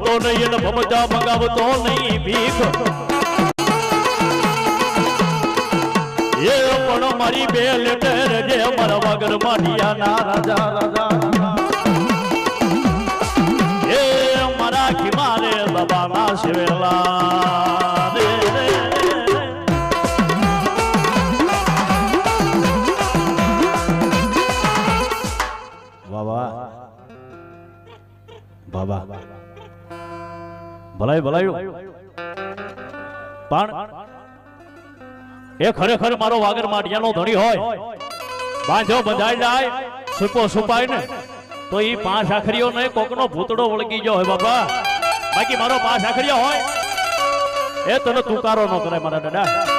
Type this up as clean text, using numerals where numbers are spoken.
માંગતો નહીં અને ભમજા મંગાવતો નહીં ભીખ એ પણ મારી બે લેટર જે મારા વગર માઢિયાના રાજા રાજા એ મારા ખીમારે બાબાના શિવેલા રે બાબા ભલાઈ ભલાયું પણ એ ખરેખર મારો વાગર માટિયાનો ધણી હોય બાંધો બંધાઈ જાય સુપો સુપાય ને તો ઈ 5 આખરીઓ ને કોકનો ભૂતડો વળગી ગયો હોય બાબા બાકી મારો 5 આખરીઓ હોય એ તને તુકારો ન કરે મારા દાદા